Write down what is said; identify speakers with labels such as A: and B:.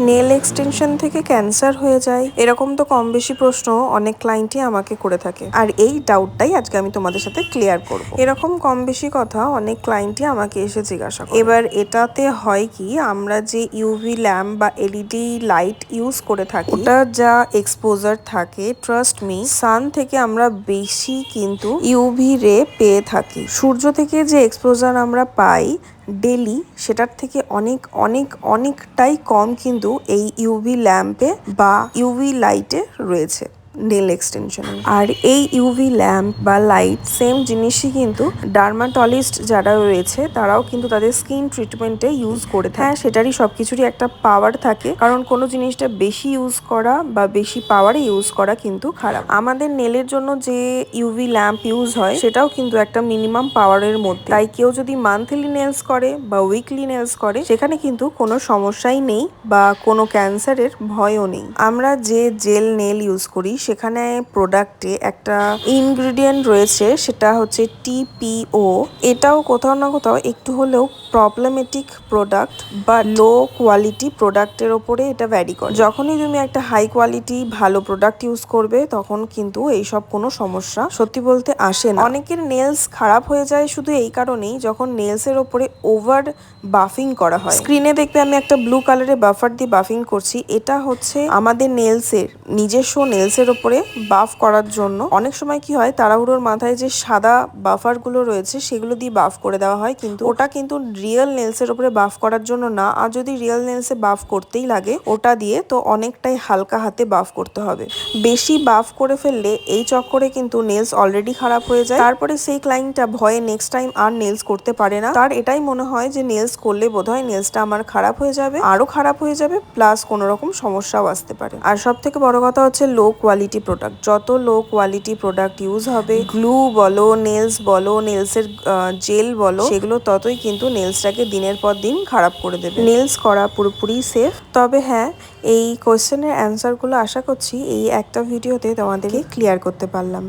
A: Nail extension থেকে cancer হয়ে যায়, এরকম তো কম বেশি প্রশ্ন অনেক ক্লায়েন্টই আমাকে করে থাকে। আর এই ডাউটটাই আজকে আমি তোমাদের সাথে ক্লিয়ার করব। এরকম কম বেশি কথা অনেক ক্লায়েন্টই আমাকে এসে জিজ্ঞাসা করে। এবার এটাতে হয় কি, আমরা যে ইউভি ল্যাম্প বা এলইডি লাইট ইউজ করে থাকি, ওটা যা এক্সপোজার থাকে, ট্রাস্ট মি, সান থেকে আমরা বেশি কিন্তু ইউভি রে পেয়ে থাকি। সূর্য থেকে যে এক্সপোজার আমরা পাই ডেলি, সেটার থেকে অনেক অনেক অনেকটাই কম কিন্তু এই ইউভি ল্যাম্পে বা ইউভি লাইটে রয়েছে, নেল এক্সটেনশনে। আর এই ইউভি ল্যাম্প বা লাইট সেম জিনিসই কিন্তু ডার্মাটোলজিস্ট যারা রয়েছে তারাও কিন্তু তাদের স্কিন ট্রিটমেন্টে ইউজ করে থাকে। হ্যাঁ, সেটারই সবকিছুরই একটা পাওয়ার থাকে, কারণ কোনো জিনিসটা বেশি ইউজ করা বা বেশি পাওয়ারে ইউজ করা কিন্তু খারাপ। আমাদের নেলের জন্য যে ইউভি ল্যাম্প ইউজ হয় সেটাও কিন্তু একটা মিনিমাম পাওয়ারের মধ্যে, তাই কেউ যদি মান্থলি নেলস করে বা উইকলি নেলস করে সেখানে কিন্তু কোনো সমস্যাই নেই বা কোনো ক্যান্সারের ভয়ও নেই। আমরা যে জেল নেল ইউজ করি সেখানে প্রোডাক্টে একটা ইনগ্রেডিয়েন্ট রয়েছে, সেটা হচ্ছে টিপিও। এটাও কোথাও না কোথাও একটু হলেও প্রবলেমেটিক প্রোডাক্ট বা লো কোয়ালিটি প্রোডাক্টের ওপরে এটা ভ্যারি করে। যখনই তুমি একটা হাই কোয়ালিটি ভালো প্রোডাক্ট ইউজ করবে তখন কিন্তু এইসব কোনো সমস্যা সত্যি বলতে আসে না। অনেকের নেলস খারাপ হয়ে যায় শুধু এই কারণেই, যখন নেলস এর ওপরে ওভার বাফিং করা হয়। স্ক্রিনে দেখবে আমি একটা ব্লু কালারের বাফার দিয়ে বাফিং করছি, এটা হচ্ছে আমাদের নেলসের নিজস্ব নেলসের ওপরে বাফ করার জন্য। অনেক সময় কি হয়, তাড়াহুড়োর মাথায় যে সাদা বাফার গুলো রয়েছে সেগুলো দিয়ে বাফ করে দেওয়া হয়, কিন্তু ওটা কিন্তু রিয়েল নেলসের ওপরে বাফ করার জন্য না। আর যদি রিয়েল নেলসে বাফ করতেই লাগে ওটা দিয়ে, তো অনেকটাই হালকা হাতে বাফ করতে হবে। বেশি বাফ করে ফেললে এই চক্করে কিন্তু নেলস অলরেডি খারাপ হয়ে যায়, তারপরে সেই ক্লায়েন্টটা ভয়ে নেক্সট টাইম আর নেলস করতে পারে না। তার এটাই মনে হয় যে নেলস করলে বোধহয় নেলসটা আমার খারাপ হয়ে যাবে, আরো খারাপ হয়ে যাবে, প্লাস কোনো রকম সমস্যাও আসতে পারে। আর সব থেকে বড় কথা হচ্ছে লো কোয়ালিটি প্রোডাক্ট। যত লো কোয়ালিটি প্রোডাক্ট ইউজ হবে, গ্লু বলো, নেলস বলো, নেলসের জেল বলো, সেগুলো ততই কিন্তু নেলসটাকে দিনের পর দিন খারাপ করে দেবে। নেলস করা পুরোপুরি সেফ। তবে হ্যাঁ, এই কোয়েশ্চেনের অ্যান্সারগুলো আশা করছি এই একটা ভিডিওতে তোমাদেরকে ক্লিয়ার করতে পারলাম।